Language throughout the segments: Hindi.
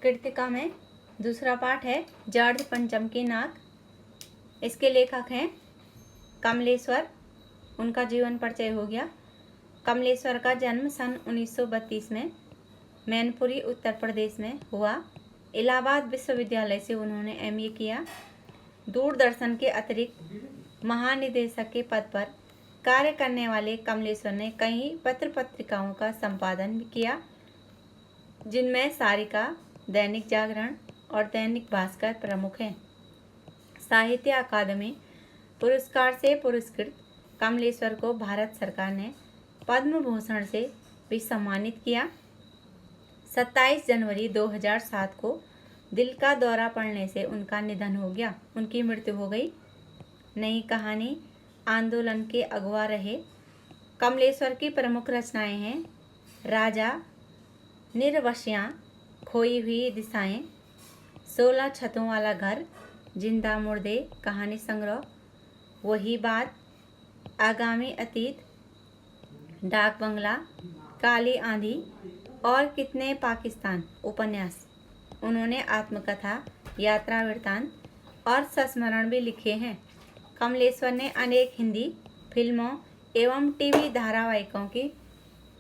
कृतिका में दूसरा पाठ है जॉर्ज पंचम की नाक। इसके लेखक हैं कमलेश्वर। उनका जीवन परिचय हो गया। कमलेश्वर का जन्म सन 1932 में मैनपुरी उत्तर प्रदेश में हुआ। इलाहाबाद विश्वविद्यालय से उन्होंने MA किया। दूरदर्शन के अतिरिक्त महानिदेशक के पद पर कार्य करने वाले कमलेश्वर ने कई पत्र पत्रिकाओं का संपादन भी किया, जिनमें सारिका, दैनिक जागरण और दैनिक भास्कर प्रमुख हैं। साहित्य अकादमी पुरस्कार से पुरस्कृत कमलेश्वर को भारत सरकार ने पद्म भूषण से भी सम्मानित किया। 27 जनवरी 2007 को दिल का दौरा पड़ने से उनका निधन हो गया। उनकी मृत्यु हो गई। नई कहानी आंदोलन के अगुवा रहे। कमलेश्वर की प्रमुख रचनाएं हैं राजा, निर्वस्यां, खोई हुई दिशाएं, 16 छतों वाला घर, जिंदा मुर्दे कहानी संग्रह, वही बात, आगामी अतीत, डाक बंगला, काली आंधी और कितने पाकिस्तान उपन्यास। उन्होंने आत्मकथा, यात्रा वृत्तांत और संस्मरण भी लिखे हैं। कमलेश्वर ने अनेक हिंदी फिल्मों एवं टीवी धारावाहिकों की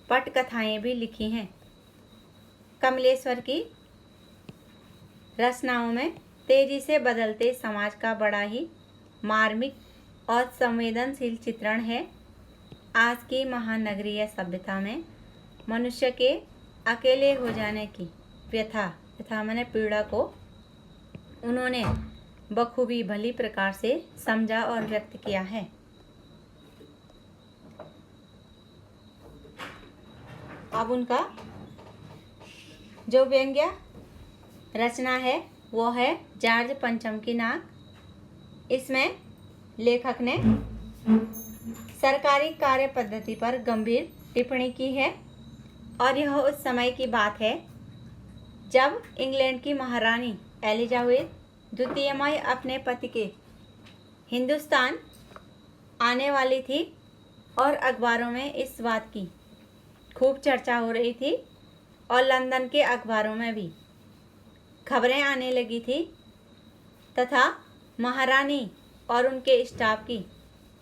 पटकथाएं भी लिखी हैं। कमलेश्वर की रचनाओं में तेजी से बदलते समाज का बड़ा ही मार्मिक और संवेदनशील चित्रण है। आज की महानगरीय सभ्यता में मनुष्य के अकेले हो जाने की व्यथा माने पीड़ा को उन्होंने बखूबी भली प्रकार से समझा और व्यक्त किया है। अब उनका जो व्यंग्य रचना है वो है जॉर्ज पंचम की नाक। इसमें लेखक ने सरकारी कार्य पद्धति पर गंभीर टिप्पणी की है और यह उस समय की बात है जब इंग्लैंड की महारानी एलिजाबेथ द्वितीयमय अपने पति के हिंदुस्तान आने वाली थी और अखबारों में इस बात की खूब चर्चा हो रही थी और लंदन के अखबारों में भी खबरें आने लगी थी तथा महारानी और उनके स्टाफ की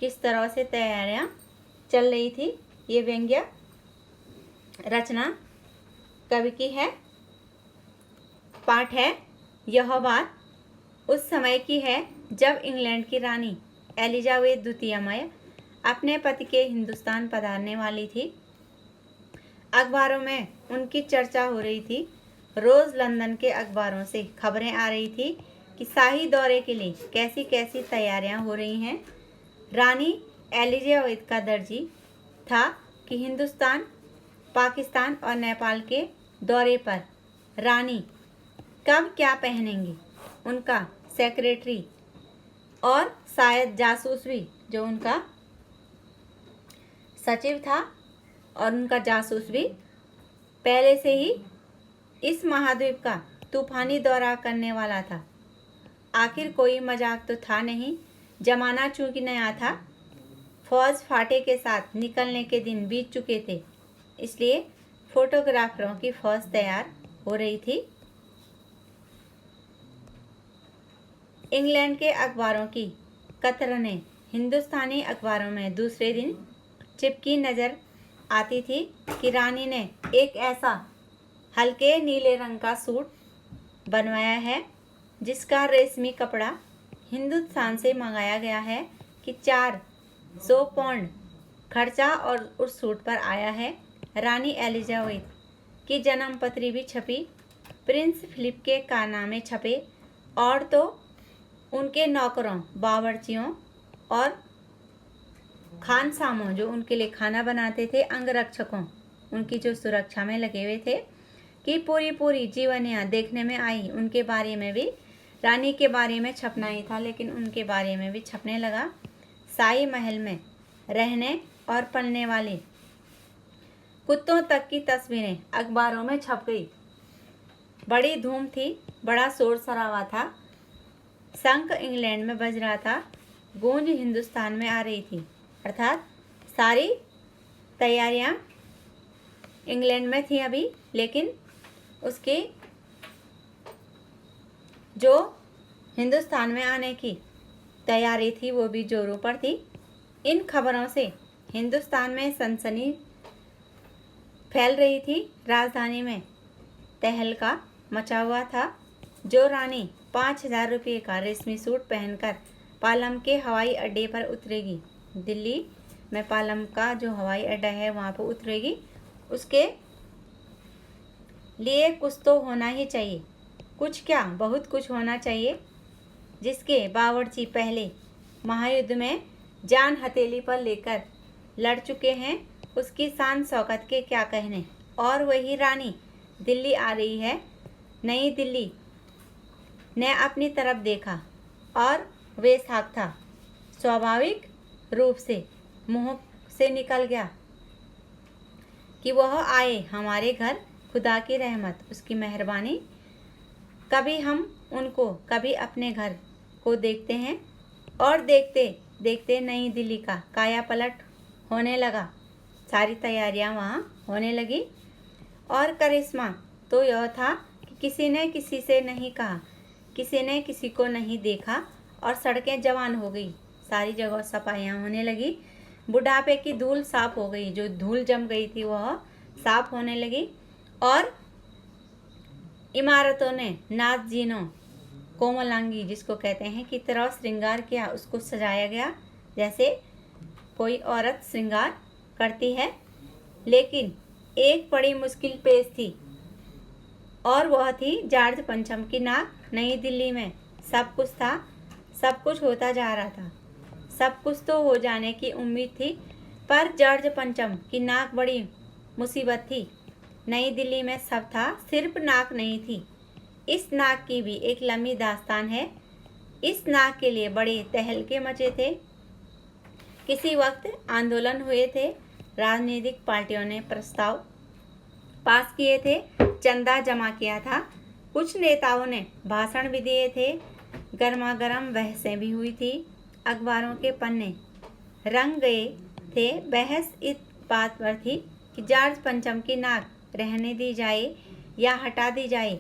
किस तरह से तैयारियां चल रही थी। ये व्यंग्य रचना कवि की है। पाठ है यह बात उस समय की है जब इंग्लैंड की रानी एलिजाबेथ द्वितीयमय अपने पति के हिंदुस्तान पधारने वाली थी। अखबारों में उनकी चर्चा हो रही थी। रोज़ लंदन के अखबारों से खबरें आ रही थी कि शाही दौरे के लिए कैसी कैसी तैयारियां हो रही हैं। रानी एलिजाबेथ का दर्जी था कि हिंदुस्तान, पाकिस्तान और नेपाल के दौरे पर रानी कब क्या पहनेंगी। उनका सेक्रेटरी और शायद जासूस भी, जो उनका सचिव था और उनका जासूस भी पहले से ही इस महाद्वीप का तूफानी दौरा करने वाला था। आखिर कोई मजाक तो था नहीं। जमाना चूंकि नया था, फौज फाटे के साथ निकलने के दिन बीत चुके थे, इसलिए फोटोग्राफरों की फौज तैयार हो रही थी। इंग्लैंड के अखबारों की कतरनें हिंदुस्तानी अखबारों में दूसरे दिन चिपकी नज़र आती थी कि रानी ने एक ऐसा हल्के नीले रंग का सूट बनवाया है जिसका रेशमी कपड़ा हिंदुस्तान से मंगाया गया है कि 400 पाउंड खर्चा और उस सूट पर आया है। रानी एलिजाबेथ की जन्म पत्री भी छपी, प्रिंस फिलिप के कारनामे छपे और तो उनके नौकरों, बावर्चियों और खानसामों, जो उनके लिए खाना बनाते थे, अंगरक्षकों, उनकी जो सुरक्षा में लगे हुए थे, कि पूरी जीवनियाँ देखने में आई। उनके बारे में भी, रानी के बारे में छपना ही था लेकिन उनके बारे में भी छपने लगा। शाही महल में रहने और पलने वाले कुत्तों तक की तस्वीरें अखबारों में छप गई। बड़ी धूम थी, बड़ा शोर शराबा था। शंख इंग्लैंड में बज रहा था, गूंज हिंदुस्तान में आ रही थी। अर्थात सारी तैयारियां इंग्लैंड में थी अभी, लेकिन उसकी जो हिंदुस्तान में आने की तैयारी थी वो भी जोरों पर थी। इन खबरों से हिंदुस्तान में सनसनी फैल रही थी। राजधानी में तहलका मचा हुआ था। जो रानी 5,000 रुपये का रेशमी सूट पहनकर पालम के हवाई अड्डे पर उतरेगी, दिल्ली में पालम का जो हवाई अड्डा है वहाँ पर उतरेगी, उसके लिए कुछ तो होना ही चाहिए। कुछ क्या, बहुत कुछ होना चाहिए, जिसके बावर्ची पहले महायुद्ध में जान हथेली पर लेकर लड़ चुके हैं, उसकी शान शौकत के क्या कहने। और वही रानी दिल्ली आ रही है। नई दिल्ली ने अपनी तरफ देखा और वे साख था। स्वाभाविक रूप से मुंह से निकल गया कि वह आए हमारे घर, खुदा की रहमत, उसकी मेहरबानी। कभी हम उनको, कभी अपने घर को देखते हैं। और देखते देखते नई दिल्ली का काया पलट होने लगा। सारी तैयारियां वहाँ होने लगी। और करिश्मा तो यह था कि किसी ने किसी से नहीं कहा, किसी ने किसी को नहीं देखा, और सड़कें जवान हो गई। सारी जगह सफाइयाँ होने लगी। बुढ़ापे की धूल साफ हो गई, जो धूल जम गई थी वह साफ होने लगी। और इमारतों ने नाच जीनों, कोमलांगी जिसको कहते हैं, की तरह श्रृंगार किया। उसको सजाया गया जैसे कोई औरत श्रृंगार करती है। लेकिन एक बड़ी मुश्किल पेश थी, और वह थी जॉर्ज पंचम की नाक। नई दिल्ली में सब कुछ था, सब कुछ होता जा रहा था, सब कुछ तो हो जाने की उम्मीद थी, पर जॉर्ज पंचम की नाक बड़ी मुसीबत थी। नई दिल्ली में सब था, सिर्फ नाक नहीं थी। इस नाक की भी एक लंबी दास्तान है। इस नाक के लिए बड़े तहलके मचे थे। किसी वक्त आंदोलन हुए थे, राजनीतिक पार्टियों ने प्रस्ताव पास किए थे, चंदा जमा किया था, कुछ नेताओं ने भाषण भी दिए थे, गर्मा गर्म बहसें भी हुई थी, अखबारों के पन्ने रंग गए थे। बहस इस बात पर थी कि जॉर्ज पंचम की नाक रहने दी जाए या हटा दी जाए।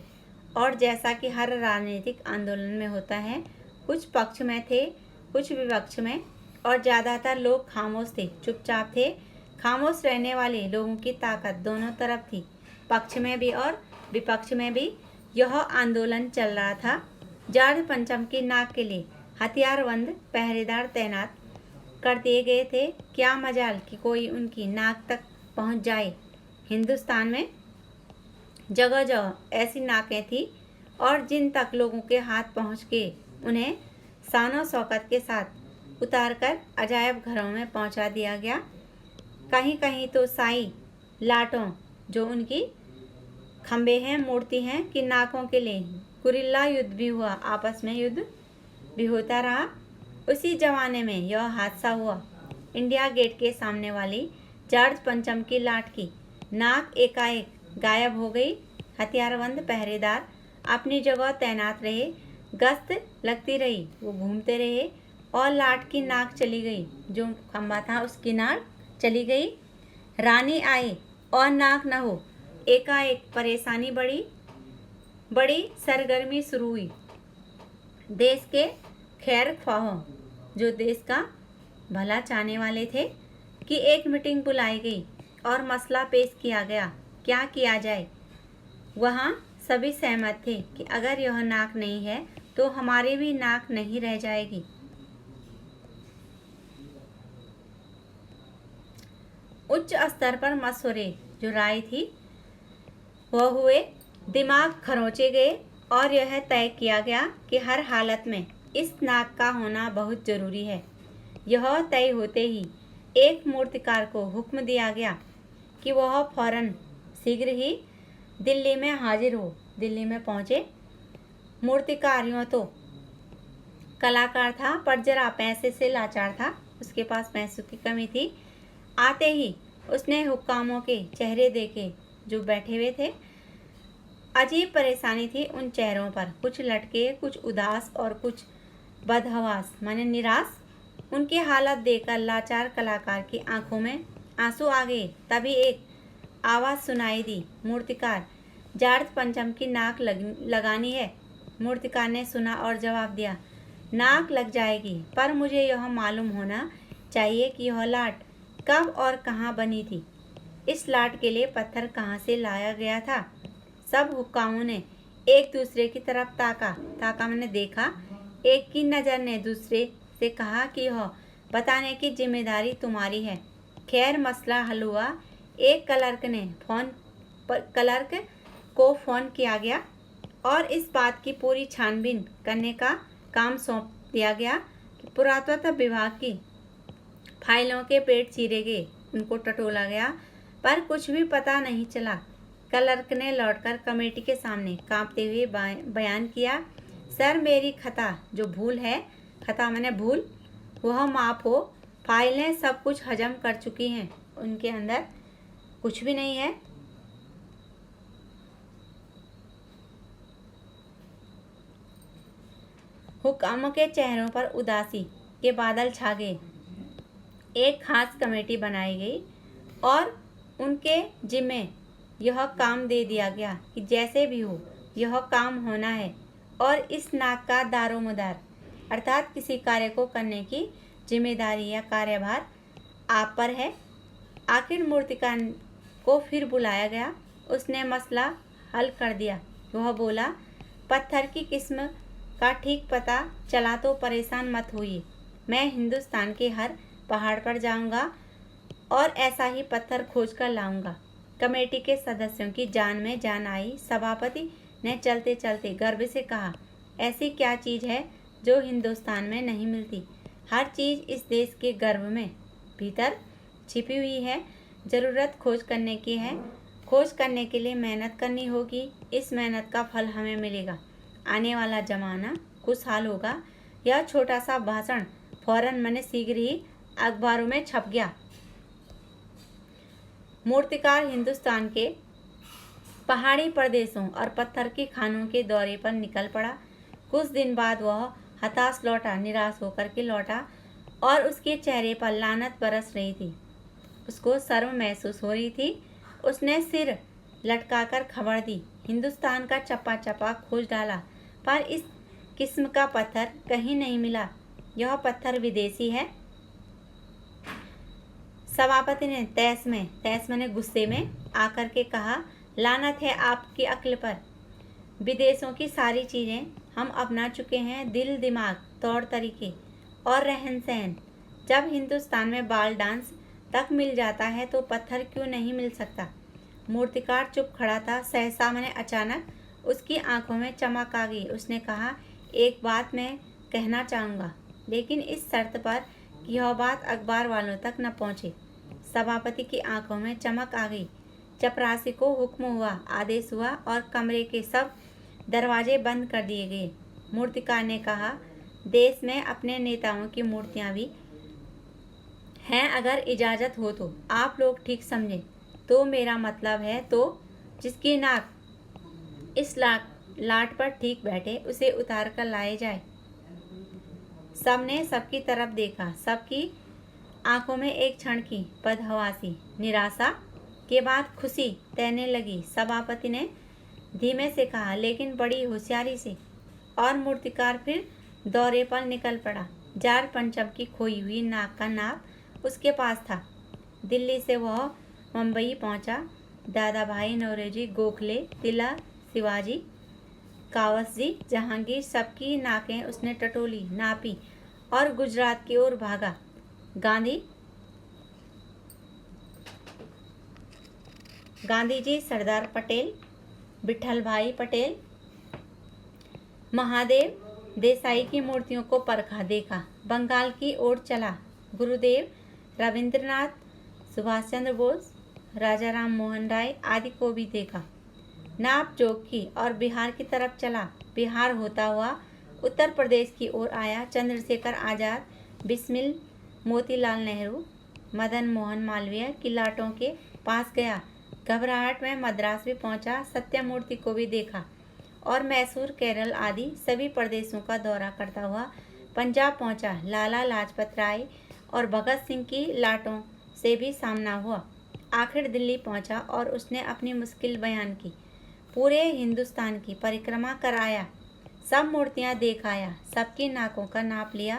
और जैसा कि हर राजनीतिक आंदोलन में होता है, कुछ पक्ष में थे, कुछ विपक्ष में, और ज़्यादातर लोग खामोश थे, चुपचाप थे। खामोश रहने वाले लोगों की ताकत दोनों तरफ थी, पक्ष में भी और विपक्ष में भी। यह आंदोलन चल रहा था। जॉर्ज पंचम की नाक के लिए हथियारबंद पहरेदार तैनात कर दिए गए थे। क्या मजाल कि कोई उनकी नाक तक पहुंच जाए। हिंदुस्तान में जगह जगह ऐसी नाकें थी, और जिन तक लोगों के हाथ पहुंच के उन्हें शानो शौकत के साथ उतारकर अजायब घरों में पहुंचा दिया गया। कहीं कहीं तो साई लाटों, जो उनकी खंबे हैं, मूर्ति हैं, कि नाकों के लिए गुरिल्ला युद्ध भी हुआ, आपस में युद्ध भी होता रहा। उसी जमाने में यह हादसा हुआ। इंडिया गेट के सामने वाली जॉर्ज पंचम की लाट की नाक एकाएक गायब हो गई। हथियारबंद पहरेदार अपनी जगह तैनात रहे, गश्त लगती रही, वो घूमते रहे, और लाट की नाक चली गई। जो खंबा था उसकी नाक चली गई। रानी आए और नाक न हो, एकाएक परेशानी बड़ी सरगर्मी शुरू हुई। देश के खैर ख्वाहों, जो देश का भला चाहने वाले थे, कि एक मीटिंग बुलाई गई और मसला पेश किया गया, क्या किया जाए। वहाँ सभी सहमत थे कि अगर यह नाक नहीं है तो हमारी भी नाक नहीं रह जाएगी। उच्च स्तर पर मशवरे जो राय थी वह हुए, दिमाग खरोंचे गए, और यह तय किया गया कि हर हालत में इस नाक का होना बहुत जरूरी है। यह तय होते ही एक मूर्तिकार को हुक्म दिया गया कि वह फौरन शीघ्र ही दिल्ली में हाजिर हो। दिल्ली में पहुँचे। मूर्तिकार यूँ तो कलाकार था, पर जरा पैसे से लाचार था, उसके पास पैसों की कमी थी। आते ही उसने हुक्कामों के चेहरे देखे जो बैठे हुए थे। अजीब परेशानी थी उन चेहरों पर, कुछ लटके, कुछ उदास और कुछ बदहवास माने निराश। उनकी हालत देखकर लाचार कलाकार की आंखों में आंसू आ गए। तभी एक आवाज़ सुनाई दी, मूर्तिकार, जॉर्ज पंचम की नाक लगानी है। मूर्तिकार ने सुना और जवाब दिया, नाक लग जाएगी, पर मुझे यह मालूम होना चाहिए कि यह लाट कब और कहाँ बनी थी। इस लाट के लिए पत्थर कहाँ से लाया गया था। सब हुक्कामों ने एक दूसरे की तरफ ताका मैंने देखा। एक की नज़र ने दूसरे से कहा कि यह बताने की जिम्मेदारी तुम्हारी है। खैर मसला हल हुआ। एक क्लर्क को फ़ोन किया गया और इस बात की पूरी छानबीन करने का काम सौंप दिया गया कि पुरातत्व विभाग की फाइलों के पेट चीरे गए, उनको टटोला गया, पर कुछ भी पता नहीं चला। क्लर्क ने लौटकर कमेटी के सामने कांपते हुए बयान किया, सर मेरी खता जो भूल है, खता मैंने भूल, वह माफ़ हो। फाइलें सब कुछ हजम कर चुकी हैं, उनके अंदर कुछ भी नहीं है। हुक्कामों के चेहरों पर उदासी के बादल छा गए। एक खास कमेटी बनाई गई और उनके जिम्मे यह काम दे दिया गया कि जैसे भी हो यह काम होना है और इस नाक का दारोमदार अर्थात किसी कार्य को करने की जिम्मेदारी या कार्यभार आप पर है। आखिर मूर्तिकार को फिर बुलाया गया। उसने मसला हल कर दिया। वह बोला, पत्थर की किस्म का ठीक पता चला तो परेशान मत होइए। मैं हिंदुस्तान के हर पहाड़ पर जाऊंगा और ऐसा ही पत्थर खोज कर लाऊंगा। कमेटी के सदस्यों की जान में जान आई। सभापति ने चलते चलते गर्व से कहा, ऐसी क्या चीज़ है जो हिंदुस्तान में नहीं मिलती। हर चीज़ इस देश के गर्भ में भीतर छिपी हुई है। ज़रूरत खोज करने की है। खोज करने के लिए मेहनत करनी होगी। इस मेहनत का फल हमें मिलेगा। आने वाला ज़माना खुशहाल होगा। यह छोटा सा भाषण फौरन मैंने शीघ्र ही अखबारों में छप गया। मूर्तिकार हिंदुस्तान के पहाड़ी प्रदेशों और पत्थर की खानों के दौरे पर निकल पड़ा। कुछ दिन बाद वह हताश लौटा, निराश होकर के लौटा और उसके चेहरे पर लानत बरस रही थी। उसको शर्म महसूस हो रही थी। उसने सिर लटकाकर खबर दी। हिंदुस्तान का चप्पा चप्पा खोज डाला, पर इस किस्म का पत्थर कहीं नहीं मिला। यह पत्थर विदेशी है। सभापति ने तैस में गुस्से में आकर के कहा, लानत है आपकी अक्ल पर। विदेशों की सारी चीज़ें हम अपना चुके हैं, दिल दिमाग, तौर तरीके और रहन सहन। जब हिंदुस्तान में बाल डांस तक मिल जाता है तो पत्थर क्यों नहीं मिल सकता। मूर्तिकार चुप खड़ा था। सहसा मैंने अचानक उसकी आंखों में चमक आ गई। उसने कहा, एक बात मैं कहना चाहूँगा, लेकिन इस शर्त पर कि यह बात अखबार वालों तक न पहुँचे। सभापति की आंखों में चमक आ गई। चपरासी को हुक्म हुआ, आदेश हुआ और कमरे के सब दरवाजे बंद कर दिए गए। मूर्तिकार ने कहा, देश में अपने नेताओं की मूर्तियाँ भी हैं। अगर इजाज़त हो तो आप लोग ठीक समझें तो मेरा मतलब है तो जिसकी नाक इस लाट पर ठीक बैठे उसे उतार कर लाए जाए। सबने सबकी तरफ देखा। सबकी आंखों में एक क्षण की बदहवासी, निराशा के बाद खुशी तैरने लगी। सभापति ने धीमे से कहा, लेकिन बड़ी होशियारी से, और मूर्तिकार फिर दौरे पर निकल पड़ा। जार पंचम की खोई हुई नाक का नाप उसके पास था। दिल्ली से वह मुंबई पहुंचा। दादा भाई नौरोजी, गोखले, तिलक, शिवाजी, कावसजी, जहांगीर, सबकी नाकें उसने टटोली, नापी और गुजरात की ओर भागा। गांधी जी, सरदार पटेल, विठल भाई पटेल, महादेव देसाई की मूर्तियों को परखा, देखा। बंगाल की ओर चला। गुरुदेव, रविंद्रनाथ, सुभाष चंद्र बोस, राजा राम मोहन राय आदि को भी देखा। नाप जोख की और बिहार की तरफ चला। बिहार होता हुआ उत्तर प्रदेश की ओर आया। चंद्रशेखर आज़ाद, बिस्मिल, मोतीलाल नेहरू, मदन मोहन मालवीय की लाटों के पास गया। घबराहट में मद्रास भी पहुंचा। सत्यमूर्ति को भी देखा और मैसूर, केरल आदि सभी प्रदेशों का दौरा करता हुआ पंजाब पहुंचा। लाला लाजपत राय और भगत सिंह की लाटों से भी सामना हुआ। आखिर दिल्ली पहुंचा और उसने अपनी मुश्किल बयान की। पूरे हिंदुस्तान की परिक्रमा कर आया। सब मूर्तियां देख आया, सबकी नाकों का नाप लिया,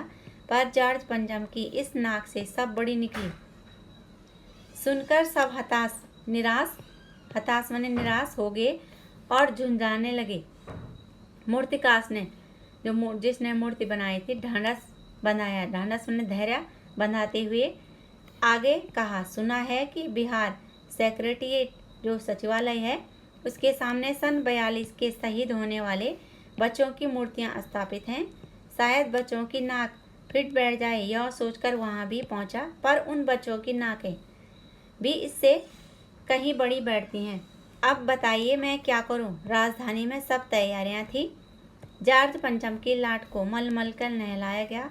पर जॉर्ज पंचम की इस नाक से सब बड़ी निकली। सुनकर सब हताश माने निराश हो गए और झुंझाने लगे। मूर्तिकार ने जिसने मूर्ति बनाई थी ढांढस बंधाया, ढांढस माने धैर्य बंधाते हुए आगे कहा, सुना है कि बिहार सेक्रेटेरिएट जो सचिवालय है उसके सामने सन 42 के शहीद होने वाले बच्चों की मूर्तियां स्थापित हैं। शायद बच्चों की नाक फिट बैठ जाए, यह सोचकर वहां भी पहुंचा, पर उन बच्चों की नाकें भी इससे कहीं बड़ी बैठती हैं। अब बताइए मैं क्या करूं? राजधानी में सब तैयारियां थी। जॉर्ज पंचम की लाट को मल कर नहलाया गया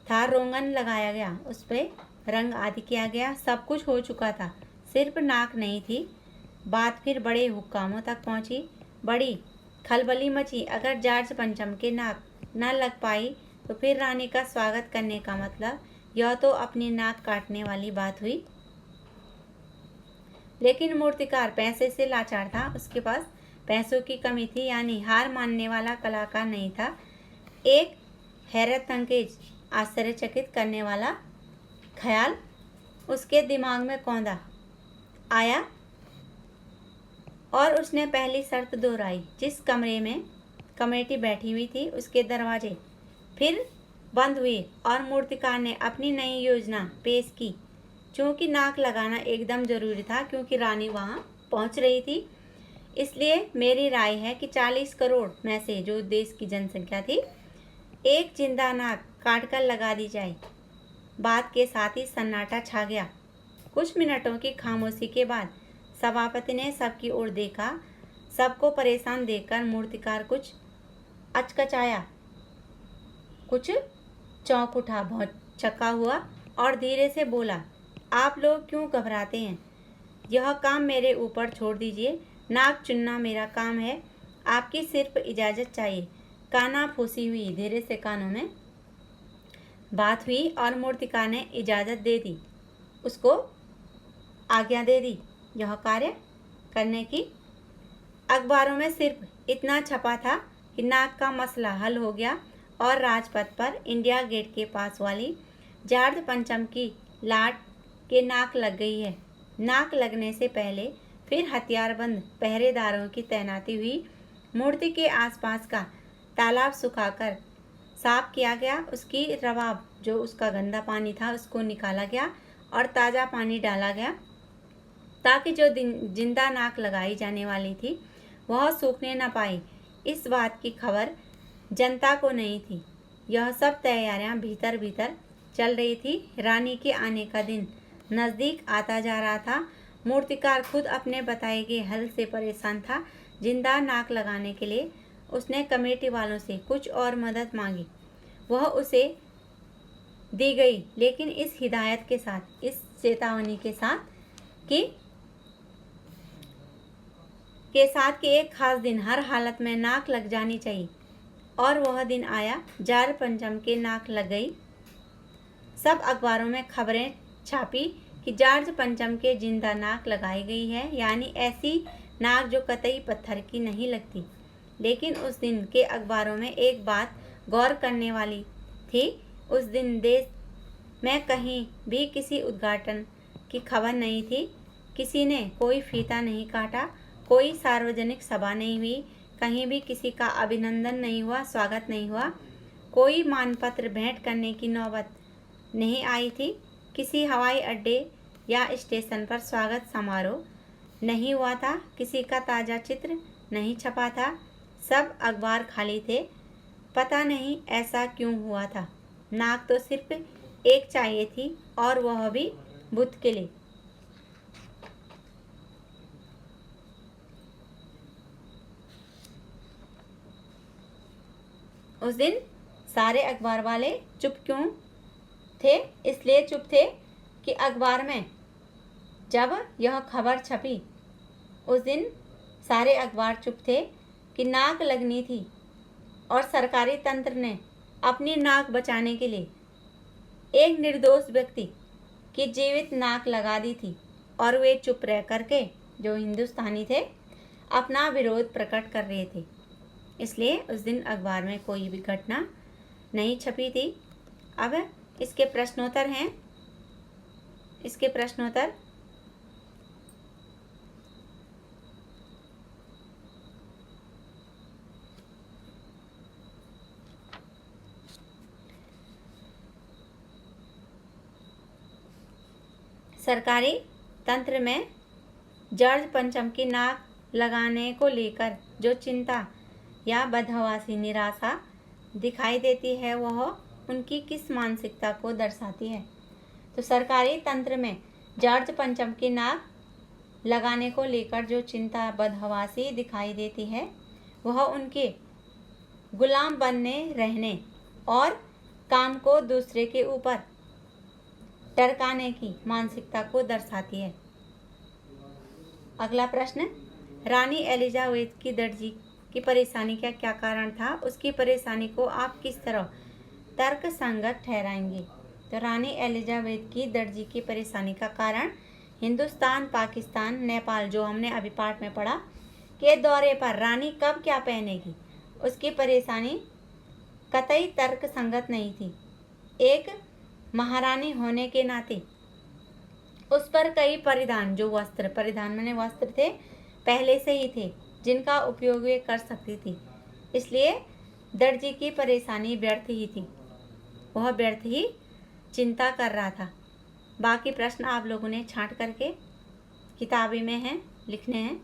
था, रोगन लगाया गया, उस पर रंग आदि किया गया, सब कुछ हो चुका था, सिर्फ नाक नहीं थी। बात फिर बड़े हुक्कामों तक पहुंची, बड़ी खलबली मची। अगर जॉर्ज पंचम के नाक न लग पाई तो फिर रानी का स्वागत करने का मतलब यह तो अपनी नाक काटने वाली बात हुई। लेकिन मूर्तिकार पैसे से लाचार था, उसके पास पैसों की कमी थी, यानी हार मानने वाला कलाकार नहीं था। एक हैरत अंगेज आश्चर्यचकित करने वाला ख्याल उसके दिमाग में कौंधा आया और उसने पहली शर्त दोहराई। जिस कमरे में कमेटी बैठी हुई थी उसके दरवाजे फिर बंद हुए और मूर्तिकार ने अपनी नई योजना पेश की। चूँकि नाक लगाना एकदम जरूरी था, क्योंकि रानी वहाँ पहुँच रही थी, इसलिए मेरी राय है कि 40 करोड़ में से जो देश की जनसंख्या थी, एक जिंदा नाक काट कर लगा दी जाए। बात के साथ ही सन्नाटा छा गया। कुछ मिनटों की खामोशी के बाद सभापति ने सबकी ओर देखा। सबको परेशान देखकर मूर्तिकार कुछ अचकचाया, कुछ चौंक उठा, बहुत चक्का हुआ और धीरे से बोला, आप लोग क्यों घबराते हैं? यह काम मेरे ऊपर छोड़ दीजिए। नाक चुनना मेरा काम है, आपकी सिर्फ इजाज़त चाहिए। काना फूसी हुई, धीरे से कानों में बात हुई और मूर्तिकार ने इजाज़त दे दी, उसको आज्ञा दे दी यह कार्य करने की। अखबारों में सिर्फ इतना छपा था कि नाक का मसला हल हो गया और राजपथ पर इंडिया गेट के पास वाली जॉर्ज पंचम की लाट के नाक लग गई है। नाक लगने से पहले फिर हथियारबंद पहरेदारों की तैनाती हुई। मूर्ति के आसपास का तालाब सुखाकर साफ किया गया, उसकी रवाब जो उसका गंदा पानी था उसको निकाला गया और ताज़ा पानी डाला गया, ताकि जो जिंदा नाक लगाई जाने वाली थी वह सूखने न पाए। इस बात की खबर जनता को नहीं थी। यह सब तैयारियां भीतर भीतर चल रही थी। रानी के आने का दिन नज़दीक आता जा रहा था। मूर्तिकार खुद अपने बताए गए हल से परेशान था। जिंदा नाक लगाने के लिए उसने कमेटी वालों से कुछ और मदद मांगी, वह उसे दी गई, लेकिन इस हिदायत के साथ, इस चेतावनी के साथ कि एक खास दिन हर हालत में नाक लग जानी चाहिए। और वह दिन आया, जॉर्ज पंचम के नाक लग गई। सब अखबारों में खबरें छापी कि जॉर्ज पंचम के जिंदा नाक लगाई गई है, यानी ऐसी नाक जो कतई पत्थर की नहीं लगती। लेकिन उस दिन के अखबारों में एक बात गौर करने वाली थी। उस दिन देश में कहीं भी किसी उद्घाटन की खबर नहीं थी। किसी ने कोई फीता नहीं काटा, कोई सार्वजनिक सभा नहीं हुई, कहीं भी किसी का अभिनंदन नहीं हुआ, स्वागत नहीं हुआ, कोई मानपत्र भेंट करने की नौबत नहीं आई थी, किसी हवाई अड्डे या स्टेशन पर स्वागत समारोह नहीं हुआ था, किसी का ताज़ा चित्र नहीं छपा था, सब अखबार खाली थे। पता नहीं ऐसा क्यों हुआ था। नाक तो सिर्फ एक चाहिए थी, और वह भी बुध के लिए। उस दिन सारे अखबार वाले चुप क्यों थे? इसलिए चुप थे कि अखबार में जब यह खबर छपी, उस दिन सारे अखबार चुप थे कि नाक लगनी थी और सरकारी तंत्र ने अपनी नाक बचाने के लिए एक निर्दोष व्यक्ति की जीवित नाक लगा दी थी, और वे चुप रह करके, जो हिंदुस्तानी थे, अपना विरोध प्रकट कर रहे थे। इसलिए उस दिन अखबार में कोई भी घटना नहीं छपी थी। अब इसके प्रश्नोत्तर हैं। इसके प्रश्नोत्तर सरकारी तंत्र में जॉर्ज पंचम की नाक लगाने को लेकर जो चिंता या बदहवासी निराशा दिखाई देती है वह उनकी किस मानसिकता को दर्शाती है? तो सरकारी तंत्र में जॉर्ज पंचम की नाक लगाने को लेकर जो चिंता बदहवासी दिखाई देती है वह उनके गुलाम बनने रहने और काम को दूसरे के ऊपर टरकाने की मानसिकता को दर्शाती है। अगला प्रश्न, रानी एलिजाबेथ की दर्जी की परेशानी का क्या कारण था? उसकी परेशानी को आप किस तरह तर्क संगत ठहराएंगे? तो रानी एलिजाबेथ की दर्जी की परेशानी का कारण हिंदुस्तान, पाकिस्तान, नेपाल, जो हमने अभी पाठ में पढ़ा, के दौरे पर रानी कब क्या पहनेगी, उसकी परेशानी कतई तर्क संगत नहीं थी। एक महारानी होने के नाते उस पर कई परिधान, जो वस्त्र, परिधान माने वस्त्र थे, पहले से ही थे जिनका उपयोग वे कर सकती थी, इसलिए दर्जी की परेशानी व्यर्थ ही थी। वह व्यर्थ ही चिंता कर रहा था। बाकी प्रश्न आप लोगों ने छांट करके किताबी में हैं, लिखने हैं।